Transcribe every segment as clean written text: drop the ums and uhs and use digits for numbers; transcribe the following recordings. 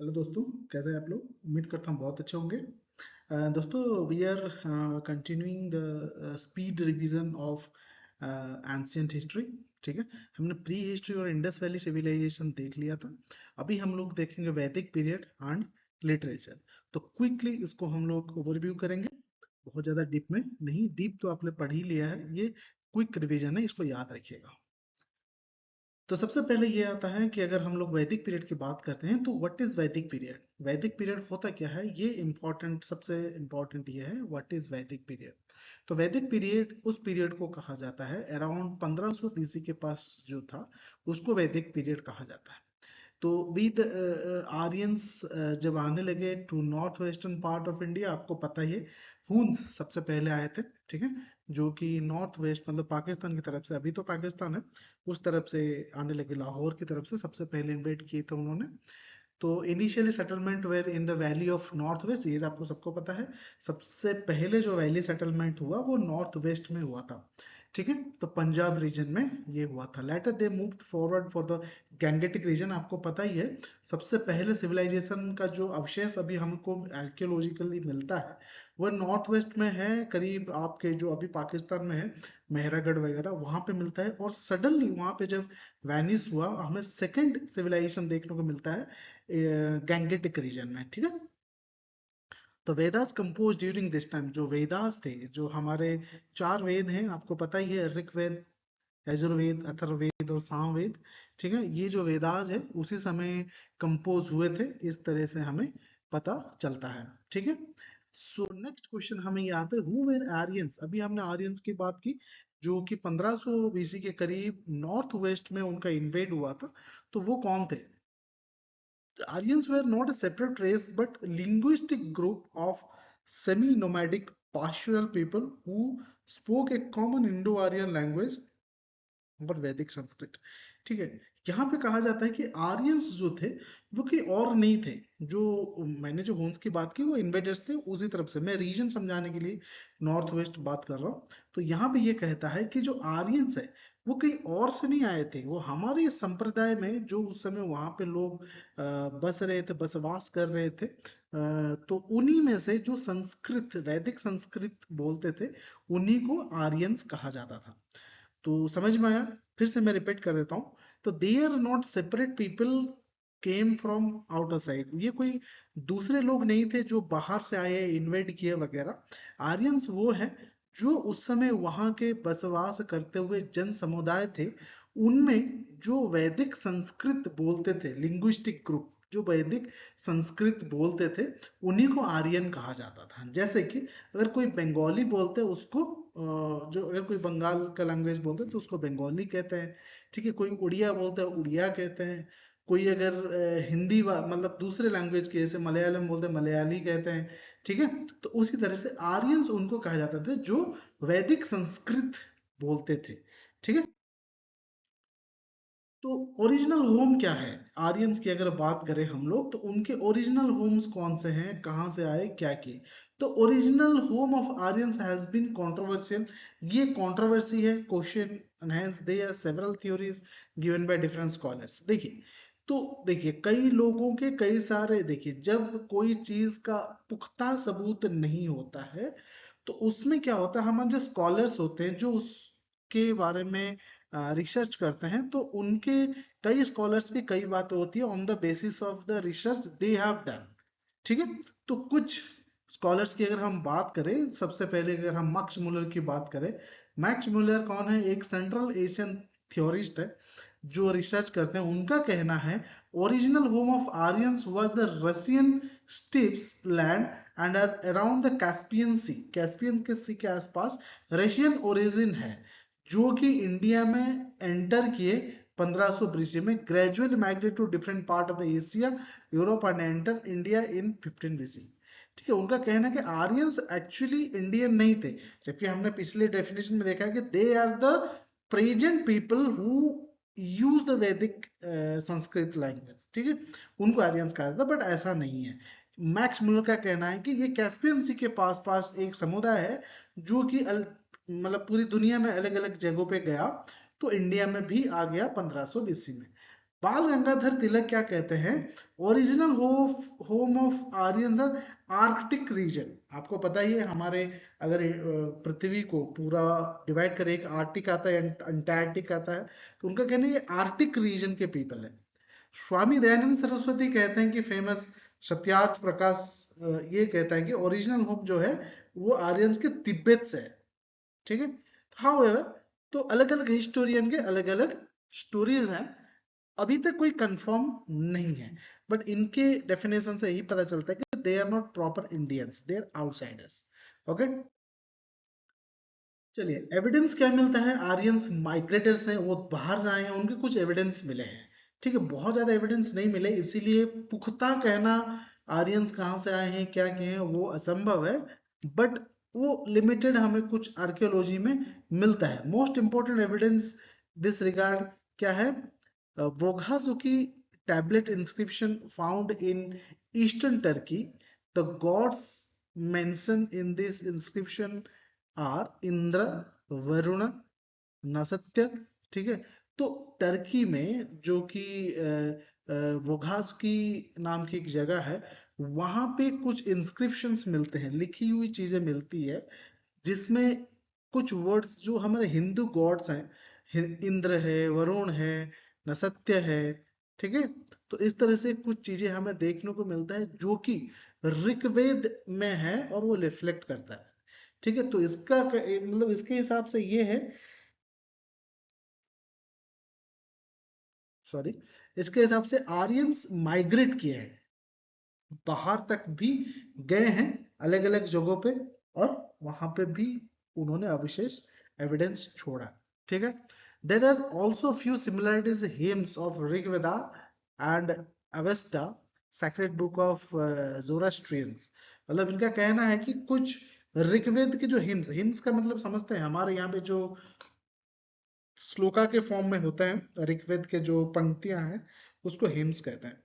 Hello दोस्तों, कैसे हैं आप लोग? उम्मीद करता हूँ बहुत अच्छे होंगे। दोस्तों, we are continuing the speed revision of ancient history. ठीक है, हमने प्री हिस्ट्री और इंडस वैली सिविलाइजेशन देख लिया था। अभी हम लोग देखेंगे वैदिक पीरियड एंड लिटरेचर। तो क्विकली इसको हम लोग ओवरव्यू करेंगे, बहुत ज़्यादा डीप में नहीं। डीप तो आपने पढ़ ही लिया है, ये क्विक रिवीजन है, इसको याद रखिएगा। तो सबसे पहले ये आता है कि अगर हम लोग वैदिक पीरियड की बात करते हैं तो व्हाट इज वैदिक पीरियड। वैदिक पीरियड होता क्या है, ये इंपॉर्टेंट, सबसे इंपॉर्टेंट ये है व्हाट इज वैदिक पीरियड। तो वैदिक पीरियड उस पीरियड को कहा जाता है अराउंड 1500 बीसी के पास जो था, उसको वैदिक पीरियड कहा जाता है। तो विद आर्यंस जब आने लगे to north western part of India, आपको पता ही है हुन्स सबसे पहले आए थे। ठीक है, जो कि नॉर्थ वेस्ट मतलब पाकिस्तान की तरफ से, अभी तो पाकिस्तान है, उस तरफ से आने लगे, लाहौर की तरफ से सबसे पहले इन्वेट किए थे उन्होंने। तो initially settlement were in the valley of north west, ये आपको सबको पता है। सबसे पहले जो वैली सेटलमेंट हुआ वो नॉर्थ वेस्ट में हुआ था। ठीक है, तो पंजाब रीजन में ये हुआ था। Later they moved forward for the Gangetic region, आपको पता ही है। सबसे पहले सिविलाइजेशन का जो अवशेष अभी हमको आर्कियोलॉजिकली मिलता है वह नॉर्थ वेस्ट में है, करीब आपके जो अभी पाकिस्तान में है, मेहरागढ़ वगैरह वहां पे मिलता है। और सडनली वहां पे जब वैनिस हुआ, हमें सेकंड सिविलाइजेशन देखने को मिलता है गैंगेटिक रीजन में। ठीक है, तो Vedas compose during this time. जो वेदास थे, जो हमारे चार वेद हैं, आपको पता ही है, ऋग्वेद, यजुर्वेद, अथर्ववेद और सामवेद। ठीक है, ये जो वेदास है उसी समय कंपोज हुए थे, इस तरह से हमें पता चलता है। ठीक है, सो नेक्स्ट क्वेश्चन हमें ये आता है, हु वर आर्यंस। अभी हमने आर्यंस की बात की, जो कि 1500 बीसी के करीब नॉर्थ वेस्ट में उनका इन्वेड हुआ था। तो वो कौन थे? The Aryans were not a separate race but linguistic group of semi-nomadic pastoral people who spoke a common Indo-Aryan language और वैदिक संस्कृत। ठीक है, यहाँ पे कहा जाता है कि आर्यंस जो थे वो कि और नहीं थे। जो मैंने जो होन्स की बात की वो इन्वेडर्स थे, उसी तरफ से मैं रीजन समझाने के लिए नॉर्थ वेस्ट बात कर रहा हूँ। तो यहाँ पे ये कहता है कि जो आर्यंस है वो कहीं और से नहीं आए थे, वो हमारे संप्रदाय में जो उस समय वहां पे लोग बस रहे थे, बसवास कर रहे थे, तो उन्हीं में से जो संस्कृत, वैदिक संस्कृत बोलते थे, उन्हीं को आर्यंस कहा जाता था। तो समझ में आया? फिर से मैं रिपीट कर देता हूँ। तो they are not separate people came from outer side, ये कोई दूसरे लोग नहीं थे जो बाहर से आए, इन्वेड किए वगैरह। आर्यंस वो है जो उस समय वहां के बसवास करते हुए जन समुदाय थे, उनमें जो वैदिक संस्कृत बोलते थे, लिंग्विस्टिक ग्रुप जो वैदिक संस्कृत बोलते थे, उन्हीं को आर्यन कहा जाता था। जैसे कि अगर कोई बंगाली बोलते हैं उसको जो अगर कोई बंगाल का लैंग्वेज बोलते हैं तो उसको बंगाली कहते हैं। ठीक है, कोई उड़िया बोलता है उड़िया कहते हैं। कोई अगर हिंदी मतलब दूसरे लैंग्वेज के जैसे मलयालम बोलते हैं मलयाली कहते हैं। ठीक है, तो उसी तरह से आर्यंस उनको कहा जाता था जो वैदिक संस्कृत बोलते थे। ठीक है, तो ओरिजिनल होम क्या है आर्यंस की, अगर बात करें हम लोग, तो उनके ओरिजिनल होम्स कौन से हैं, कहाँ से आए, क्या किए। तो original home of Aryans has been controversial, ये कंट्रोवर्सी है, question, and hence there are several theories given by different scholars. देखिए, तो देखिए कई लोगों के कई सारे, देखिए जब कोई चीज का पुख्ता सबूत नहीं होता है तो उसमें क्या होता है, हमारे जो स्कॉलर्स होते हैं जो उसके बारे में रिसर्च करते हैं, तो उनके कई स्कॉलर्स की कई बातें होती है on the basis of the research they have done. ठीक है, तो कुछ स्कॉलर्स की अगर हम बात करें, सबसे पहले अगर हम मैक्स मुलर की बात करें, मैक्स मुलर कौन है? एक सेंट्रल एशियन थ्योरिस्ट है जो रिसर्च करते हैं। उनका कहना है original home of Aryans was the Russian steppes land and around the Caspian sea, Caspian के सी के आसपास रशियन ओरिजिन है, जो कि इंडिया में एंटर किए 1500 बीसी में, gradually migrate to different part of the Asia, Europe and enter India in 15 BC. ठीक है, उनका कहना है कि आर्यंस एक्चुअली इंडियन नहीं थे, जबकि हमने पिछले डेफिनेशन में देखा है कि they are the present people who use the Vedic Sanskrit language. ठीक है, उनको आर्यंस कहा जाता, बट ऐसा नहीं है। मैक्स मुलर का कहना है कि ये कैस्पियन सी के पास पास एक समुदाय है जो कि मतलब पूरी दुनिया में अलग अलग जगहों पे गया, तो इंडिया में भी आ गया 1500 बीसी में। बाल गंगाधर तिलक क्या कहते हैं, original home of Aryans are Arctic region. आपको पता ही है, हमारे अगर पृथ्वी को पूरा डिवाइड करें, एक आर्टिक आता है, अंटार्कटिक आता है, तो उनका कहना है ये आर्टिक रीजन के पीपल है। स्वामी दयानंद सरस्वती कहते हैं कि फेमस सत्यार्थ प्रकाश ये कहता है कि ओरिजिनल होम जो है वो आर्यंस के तिब्बत से है। ठीक है, हाउएवर, तो अलग अलग हिस्टोरियन के अलग अलग स्टोरीज हैं, अभी तक कोई कंफर्म नहीं है, बट इनके डेफिनेशन से यही पता चलता है कि they are not proper Indians, they are outsiders. Okay, चलिए एविडेंस क्या मिलता है, आर्यंस माइग्रेटर्स हैं, वो बाहर जाए हैं, उनके कुछ एविडेंस मिले हैं। ठीक है, बहुत ज्यादा एविडेंस नहीं मिले, इसीलिए पुख्ता कहना आर्यंस कहाँ से आए हैं, क्या किए हैं, वो असंभव है, बट वो लिमिटेड हमें कुछ आर्कियोलॉजी में मिलता है। Most important evidence this regard क्या है, बोघाजुकी tablet inscription found in eastern Turkey. The gods mentioned in this inscription are Indra, Varuna, Nasatya. ठीक है, तो टर्की में जो कि वोघास की नाम की एक जगह है, वहां पे कुछ इंस्क्रिप्शंस मिलते हैं, लिखी हुई चीजें मिलती है, जिसमें कुछ वर्ड्स जो हमारे हिंदू गॉड्स हैं, इंद्र है, वरुण है, नसत्य है। ठीक है, तो इस तरह से कुछ चीजें हमें देखने को मिलता है जो कि ऋग्वेद में है और वो रिफ्लेक्ट करता है। ठीक है, तो इसका मतलब इसके हिसाब से ये है, सॉरी, इसके हिसाब से आर्यंस माइग्रेट किए हैं, बाहर तक भी गए हैं, अलग अलग जगहों पे, और वहां पे भी उन्होंने अविशेष एविडेंस छोड़ा। ठीक है, there are also few similarities hymns of Rigveda and Avesta, sacred book of Zoroastrians. मतलब इनका कहना है कि कुछ ऋग्वेद के जो हिम्स, हिम्स का मतलब समझते हैं, हमारे यहाँ पे जो श्लोका के फॉर्म में होते हैं, ऋग्वेद के जो पंक्तियां हैं उसको हिम्स कहते हैं।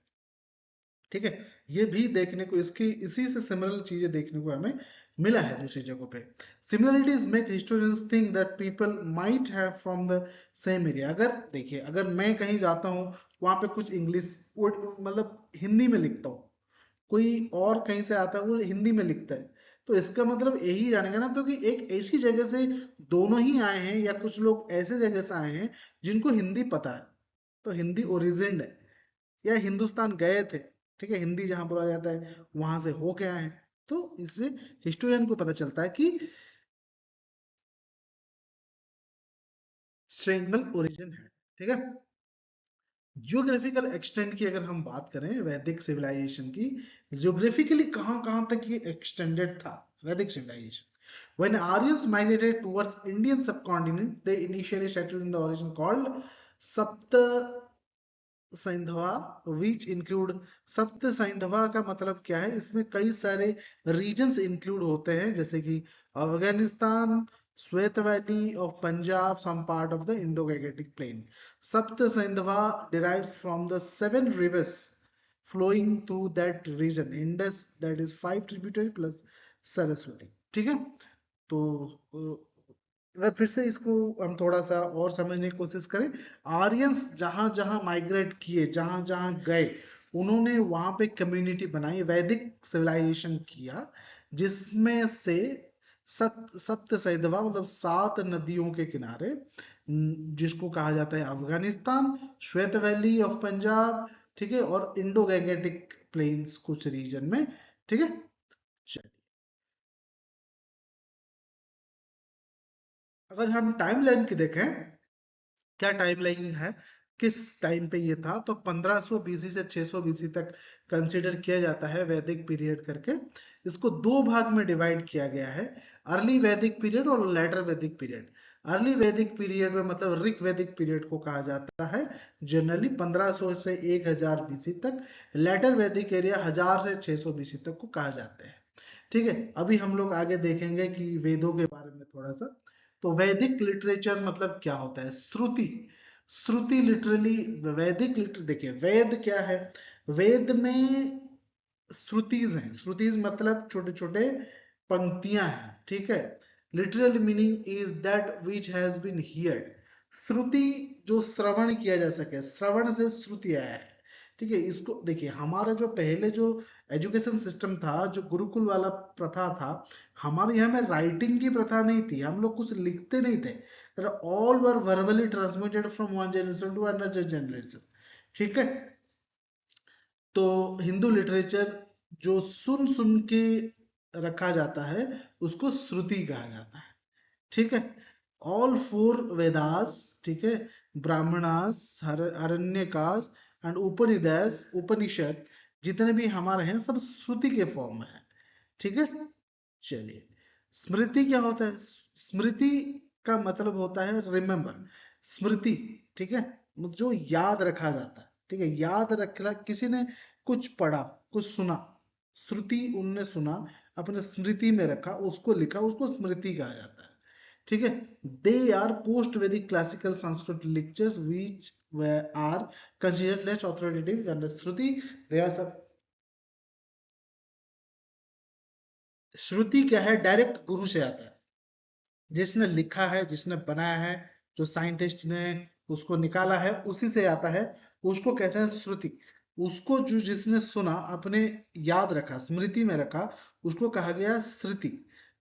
ठीक है, ये भी देखने को, इसकी इसी से सिमिलर चीजें देखने को हमें मिला है दूसरी जगहों पे। Similarities make historians think that people might have from the same area. अगर देखिए, अगर मैं कहीं जाता हूँ, वहां पे कुछ इंग्लिश मतलब हिंदी में लिखता हूँ, कोई और कहीं से आता है वो हिंदी में लिखता है, तो इसका मतलब यही जानेगा ना, तो कि एक ऐसी जगह से दोनों ही आए हैं, या कुछ लोग ऐसे जगह से आए हैं जिनको हिंदी पता है, तो हिंदी ओरिजिन है, या हिंदुस्तान गए थे। ठीक है, हिंदी जहां बोला जाता है वहां से हो के आए हैं, तो इससे हिस्टोरियन को पता चलता है कि सिंगल ओरिजिन है। ठीक है, जियोग्राफिकल एक्सटेंट की अगर हम बात करें वैदिक सिविलाइजेशन की, जियोग्राफिकली कहां कहां तक ये एक्सटेंडेड था वैदिक civilisation. When Aryans migrated towards Indian subcontinent, they initially settled in the region called Sapta Saindhava, which include, Sapta Saindhava का मतलब क्या है, इसमें कई सारे रीजन्स इंक्लूड होते हैं, जैसे कि Afghanistan, Swat valley of Punjab, some part of the Indo Gangetic plain. Sapta Saindhava derives from the 7 rivers flowing through that region, Indus, that is 5 tributary plus Saraswati. ठीक है, तो अगर फिर से इसको हम थोड़ा सा और समझने की कोशिश करें, आर्यंस जहां जहां माइग्रेट किए, जहां जहां गए, उन्होंने वहां पे कम्युनिटी बनाई, वैदिक सिविलाइजेशन किया, जिसमें से सप्त सैंधवा मतलब 7 नदियों के किनारे, जिसको कहा जाता है अफगानिस्तान, श्वेत वैली ऑफ पंजाब, ठीक है, और इंडो गैंजेटिक प्लेन्स कुछ रीजन में। ठीक है, चलिए, अगर हम टाइमलाइन की देखें, क्या टाइमलाइन है, किस टाइम पे ये था, तो 1500 बीसी से 600 बीसी तक कंसीडर किया जाता है वैदिक पीरियड करके। इसको दो भाग में डिवाइड किया गया है, अर्ली वैदिक पीरियड और लेटर वैदिक पीरियड। अर्ली वैदिक पीरियड में मतलब ऋग वैदिक पीरियड को कहा जाता है जनरली 1500 से 1000 बीसी तक। लेटर वैदिक एरिया 1000 से 600 बीसी तक को कहा जाता है। ठीक है, अभी हम लोग आगे देखेंगे कि वेदों के बारे में थोड़ा सा। तो वैदिक लिटरेचर मतलब क्या होता है, श्रुति। श्रुति लिटरली, वैदिक लिटर, देखिए वेद क्या है, वेद में श्रुतिज हैं, श्रुतिज मतलब छोटे छोटे पंक्तियां हैं। ठीक है, literal meaning is that which has been heard, shruti जो श्रवण किया जा सके, श्रवण से श्रुति आया है। ठीक है, इसको देखिए, हमारा जो पहले जो एजुकेशन सिस्टम था, जो गुरुकुल वाला प्रथा था, हमारे यहाँ में राइटिंग की प्रथा नहीं थी, हम लोग कुछ लिखते नहीं थे, all were verbally transmitted from one generation to another generation. ठीक है, तो हिंदू लिटरेचर जो सुन सुन के रखा जाता है उसको श्रुति कहा जाता है। ठीक है, ऑल फोर वेदास, ठीक है, ब्राह्मणास, अरण्यकास एंड उपनिषद जितने भी हमारे हैं सब श्रुति के फॉर्म में है। ठीक है, चलिए, स्मृति क्या होता है? स्मृति का मतलब होता है रिमेम्बर, स्मृति। ठीक है, जो याद रखा जाता है। ठीक है, याद रखना, किसी ने कुछ पढ़ा, कुछ सुना, श्रुति उनने सुना, अपने स्मृति में रखा, उसको लिखा, उसको स्मृति कहा जाता है। ठीक है, they are post Vedic classical Sanskrit literatures which are considered less authoritative than the shruti. They are सब, श्रुति क्या है? डायरेक्ट गुरु से आता है, जिसने लिखा है, जिसने बनाया है, जो साइंटिस्ट ने उसको निकाला है, उसी से आता है, उसको कहते हैं श्रुति। उसको जो जिसने सुना, अपने याद रखा, स्मृति में रखा, उसको कहा गया श्रुति।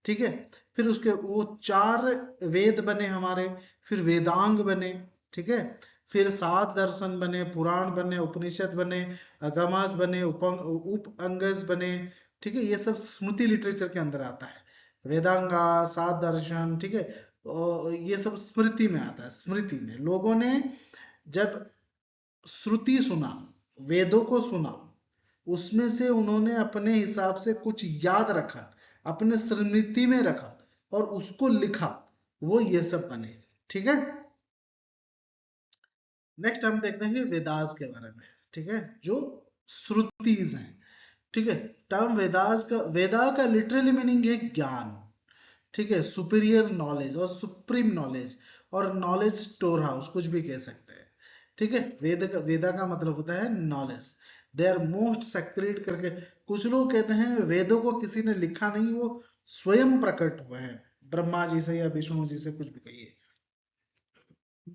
ठीक है, फिर उसके वो चार वेद बने हमारे, फिर वेदांग बने। ठीक है, फिर सात दर्शन बने, पुराण बने, उपनिषद बने, अगमास बने, उप अंगस बने। ठीक है, ये सब स्मृति लिटरेचर के अंदर आता है। वेदांगा, सात दर्शन, ठीक है, और ये सब स्मृति में आता है। स्मृति में लोगों ने जब श्रुति सुना, वेदों को सुना, उसमें से उन्होंने अपने हिसाब से कुछ याद रखा, अपने स्मृति में रखा और उसको लिखा, वो ये सब बने। ठीक है, नेक्स्ट हम देखते हैं वेदास के बारे में। ठीक है, जो श्रुतिज हैं। ठीक है, टर्म वेदास का, वेदा का लिटरली मीनिंग है ज्ञान। ठीक है, सुपीरियर नॉलेज और सुप्रीम नॉलेज और नॉलेज स्टोर हाउस, कुछ भी कह सकते हैं। ठीक है, वेदा का मतलब होता है knowledge. They are most secret करके, कुछ लोग कहते हैं वेदों को किसी ने लिखा नहीं, वो स्वयं प्रकट हुए हैं, ब्रह्मा जी से या विष्णु जी से, कुछ भी कहिए,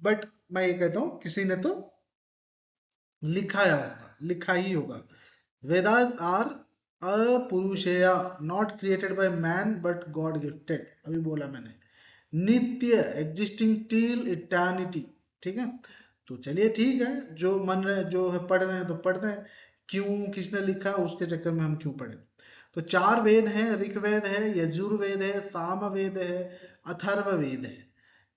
बट मैं ये कहता हूँ किसी ने तो लिखाया होगा, लिखा ही होगा। Vedas are apaurusheya, not created by man but god gifted, अभी बोला मैंने, नित्य, एग्जिस्टिंग टिल इटर्निटी। ठीक है, तो चलिए ठीक है, जो मन रहे, जो है पढ़ रहे हैं तो पढ़ते हैं, क्यों, किसने लिखा, उसके चक्कर में हम क्यों पढ़े। तो चार वेद हैं, ऋग्वेद है, यजुर्वेद है, सामवेद है, अथर्ववेद है।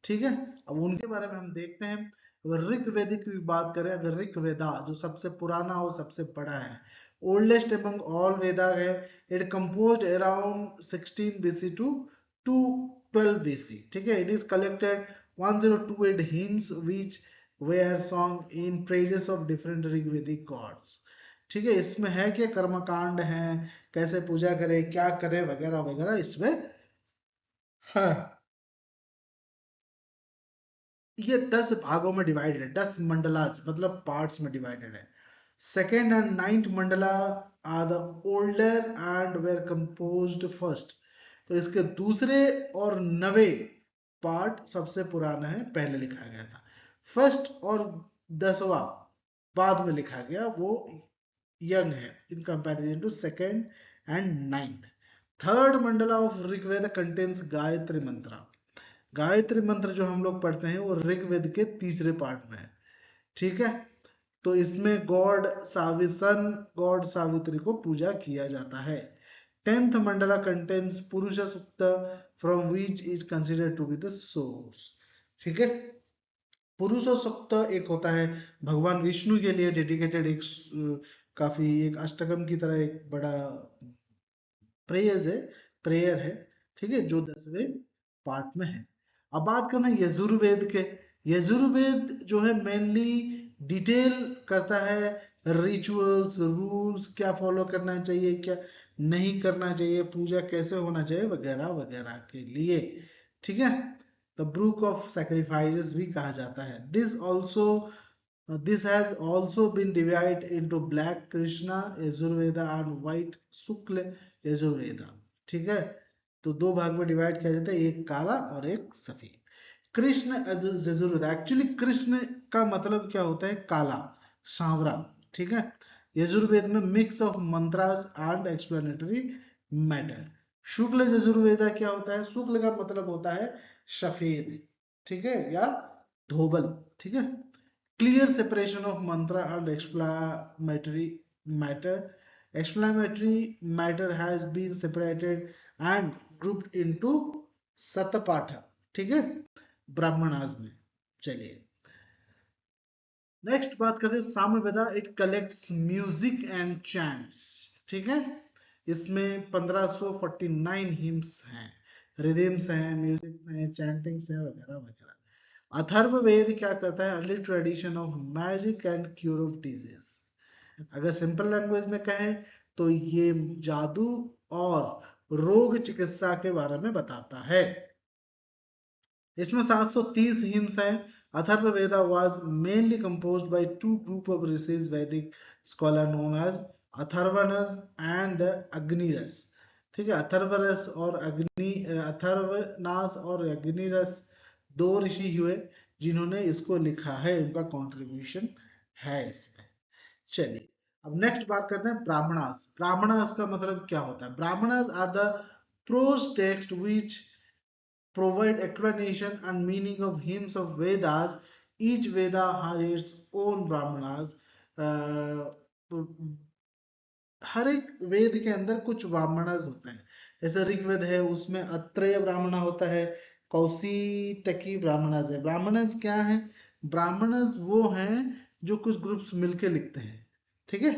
ठीक है, अब उनके बारे में हम देखते हैं। अगर ऋग्वेद की बात करें, अगर ऋग्वेदा जो सबसे पुराना और सबसे बड़ा है, ओल्डेस्ट एमंग ऑल वेदा है, it composed around 16 BC to 212 BC. ठीक है, it is collected 1028 hymns which were sung in praises of different Rigvedic gods. ठीक है, इसमें है कि कर्मकांड है, कैसे पूजा करे, क्या करे, वगैरह वगैरह इसमें है। ये 10 भागों में डिवाइडेड है, 10 मंडलाज मतलब पार्ट्स में डिवाइडेड है। Second and ninth mandala are the older and were composed first. तो इसके दूसरे और नवे पार्ट सबसे पुराना है, पहले लिखा गया था। फर्स्ट और 10वां बाद में लिखा गया, वो यंग है in comparison to second and ninth. Third mandala of Rigveda contains Gayatri mantra. Gayatri मंत्र जो हम लोग पढ़ते हैं वो ऋग्वेद के तीसरे पार्ट में है। ठीक है, तो इसमें गॉड सावित्री को पूजा किया जाता है। Tenth mandala contains Purusha Sukta from which is considered to be the source. ठीक है, पुरुष सूक्त एक होता है भगवान विष्णु के लिए डेडिकेटेड, एक काफी एक अष्टकम की तरह एक बड़ा प्रेयर है। ठीक है, जो 10वें पार्ट में है। अब बात करना यजुर्वेद के। यजुर्वेद जो है मेनली डिटेल करता है, रिचुअल्स, रूल्स, क्या फॉलो करना चाहिए, क्या नहीं करना चाहिए, पूजा कैसे होना चाहिए, वगैरह वगैरह के लिए। ठीक है, द बुक ऑफ सैक्रिफाइसेस भी कहा जाता है। This has also been divide into black Krishna Yajurveda and white Shukla Yajurveda. ठीक है, तो दो भाग में डिवाइड किया जाता है, एक काला और एक सफेद। कृष्ण यजुर्वेद, एक्चुअली कृष्ण का मतलब क्या होता है? काला, सांवरा, ठीक है। यजुर्वेद में mix of mantras and explanatory matter. Shukla Yajurveda क्या होता है? शुक्ल का मतलब होता है सफेद, ठीक है, या धोबल, ठीक है। क्लियर सेपरेशन ऑफ मंत्र and explanatory matter. Explanatory matter has been separated and grouped into सतपाठ, ठीक है, ब्राह्मणास में। चलिए नेक्स्ट बात करें Samaveda. It collects music and chants, ठीक है। इसमें 1549 हिम्स हैं, रिदम्स हैं, म्यूजिक्स हैं, चैंटिंग्स हैं, वगैरह वगैरह। अथर्ववेद क्या करता है? Early tradition of magic and cure of disease. अगर सिंपल लैंग्वेज में कहें तो ये जादू और रोग चिकित्सा के बारे में बताता है। इसमें 730 हिम्स हैं। Atharvaveda was mainly composed by two group of rishis वैदिक scholar known as अथर्वणस and the अग्निरस, ठीक है। अथर्वरस और अथर्वनास और अग्निरस दो ऋषि हुए जिन्होंने इसको लिखा है, उनका कंट्रीब्यूशन है इसमें। चलिए अब नेक्स्ट बात करते हैं ब्राह्मणास। ब्राह्मणास का मतलब क्या होता है? Brahmanas are the prose text which provide explanation and meaning of hymns of Vedas. Each Veda has its own Brahmanas. हर एक वेद के अंदर कुछ ब्राह्मणस होते हैं। जैसे ऋग्वेद है, उसमें अत्रेय ब्राह्मण होता है, कौशिटकी ब्राह्मणस है। ब्राह्मणस क्या है? ब्राह्मणस वो हैं जो कुछ ग्रुप्स मिलके लिखते हैं, ठीक है।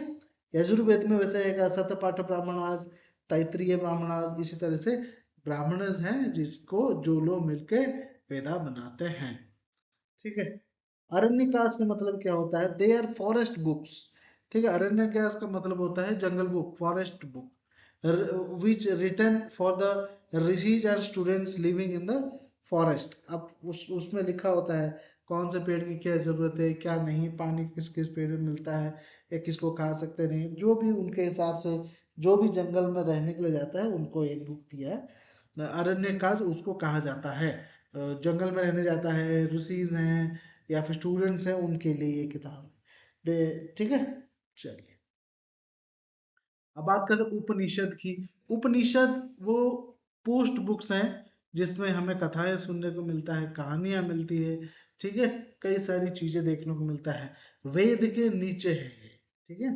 यजुर्वेद में वैसे एक सतपाठ ब्राह्मणास, तैत्रीय ब्राह्मणास, इसी तरह से ब्राह्मणस हैं जिसको जो लोग मिलके वेदा बनाते हैं, ठीक है। अरण्यकाश का मतलब क्या होता है? दे आर फॉरेस्ट बुक्स, ठीक है। अरण्यकाश का मतलब होता है jungle book, forest book, which written for the rishis and students living in the forest. अब उसमें लिखा होता है कौन से पेड़ की क्या जरूरत है, क्या नहीं, पानी किस किस पेड़ में मिलता है, या किसको खा सकते नहीं, जो भी उनके हिसाब से जो भी जंगल में रहने के लिए जाता है उनको एक बुक दिया है। अरण्यकाश उसको कहा जाता है। जंगल में रहने जाता है, ऋषिज हैं या फिर स्टूडेंट्स हैं, उनके लिए ये किताब है, ठीक है। चलिए अब बात करते हैं उपनिषद की। उपनिषद वो पोस्ट बुक्स हैं जिसमें हमें कथाएं सुनने को मिलता है, कहानियां मिलती है, ठीक है, कई सारी चीजें देखने को मिलता है। वेद के नीचे है ये, ठीक है।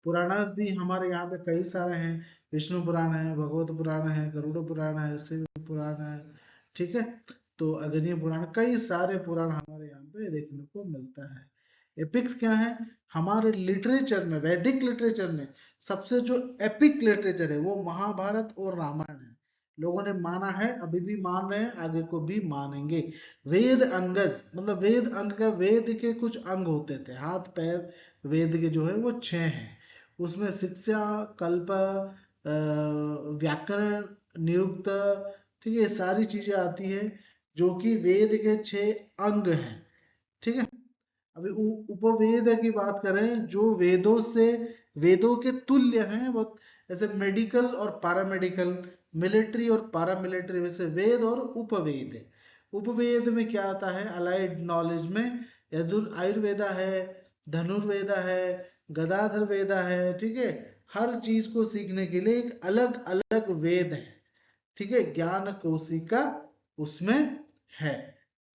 पुराणास भी हमारे यहाँ पे कई सारे हैं। विष्णु पुराण है, भगवत पुराण है, गरुड़ पुराण है, शिव पुराण है, ठीक है। तो अग्नि पुराण, कई सारे पुराण हमारे यहाँ पे देखने को मिलता है। एपिक्स क्या है? हमारे लिटरेचर में, वैदिक लिटरेचर में सबसे जो एपिक लिटरेचर है वो महाभारत और रामायण है। लोगों ने माना है, अभी भी मान रहे हैं, आगे को भी मानेंगे। वेद अंगज मतलब वेद अंग का, वेद के कुछ अंग होते थे, हाथ पैर वेद के जो है वो 6 हैं। उसमें शिक्षा, कल्प, व्याकरण, निरुक्त, ठीक है, ये सारी चीजें आती है जो कि वेद के 6 अंग हैं, ठीक है। अभी उपवेद की बात करें, जो वेदों से, वेदों के तुल्य हैं वो, ऐसे मेडिकल और पैरामेडिकल, मिलिट्री और पैरामिलिट्री, वैसे वेद और उपवेद है। उपवेद में क्या आता है? अलाइड नॉलेज में आयुर्वेदा है, धनुर्वेदा है, गदाधर वेदा है, ठीक है। हर चीज को सीखने के लिए एक अलग अलग वेद है, ठीक है, ज्ञान कोशिका उसमें है।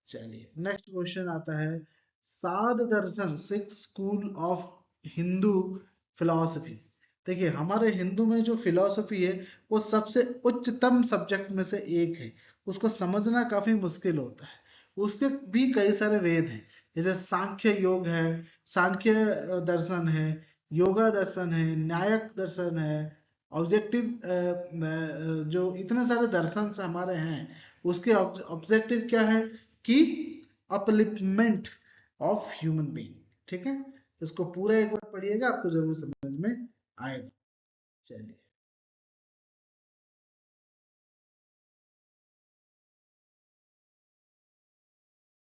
चलिए नेक्स्ट क्वेश्चन आता है, Shad Darshan, six school of Hindu philosophy. देखिए हमारे हिंदू में जो फिलॉसफी है वो सबसे उच्चतम सब्जेक्ट में से एक है, उसको समझना काफी मुश्किल होता है। उसके भी कई सारे वेद हैं, जैसे सांख्य योग है, सांख्य दर्शन है, योगा दर्शन है, न्यायिक दर्शन है, ऑब्जेक्टिव, जो इतने सारे दर्शन हमारे हैं, उसके ऑब्जेक्टिव क्या है कि अपलिफ्टमेंट ऑफ ह्यूमन बीइंग, ठीक है। इसको पूरा एक बार पढ़िएगा, आपको जरूर समझ में आएगा। चलिए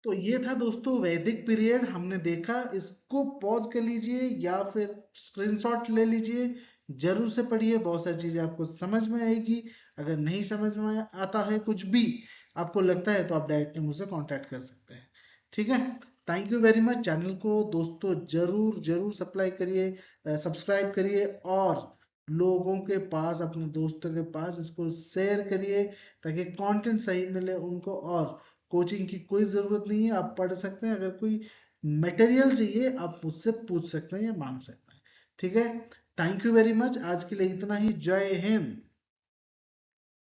तो ये था दोस्तों वैदिक पीरियड, हमने देखा। इसको पॉज कर लीजिए या फिर स्क्रीनशॉट ले लीजिए, जरूर से पढ़िए, बहुत सारी चीजें आपको समझ में आएगी। अगर नहीं समझ में आता है कुछ भी आपको लगता है तो आप डायरेक्टली मुझसे कांटेक्ट कर सकते हैं। ठीक है, thank you very much. Channel को दोस्तों जरूर जरूर सप्लाई करिए, सब्सक्राइब करिए और लोगों के पास, अपने दोस्तों के पास इसको शेयर करिए ताकि कंटेंट सही मिले उनको। और कोचिंग की कोई ज़रूरत नहीं है, आप पढ़ सकते हैं। अगर कोई मटेरियल चाहिए आप मुझसे पूछ सकते हैं या मांग सकते हैं। ठीक है, थैंक यू वेरी मच। आज के लिए इतना ही। जय हिंद।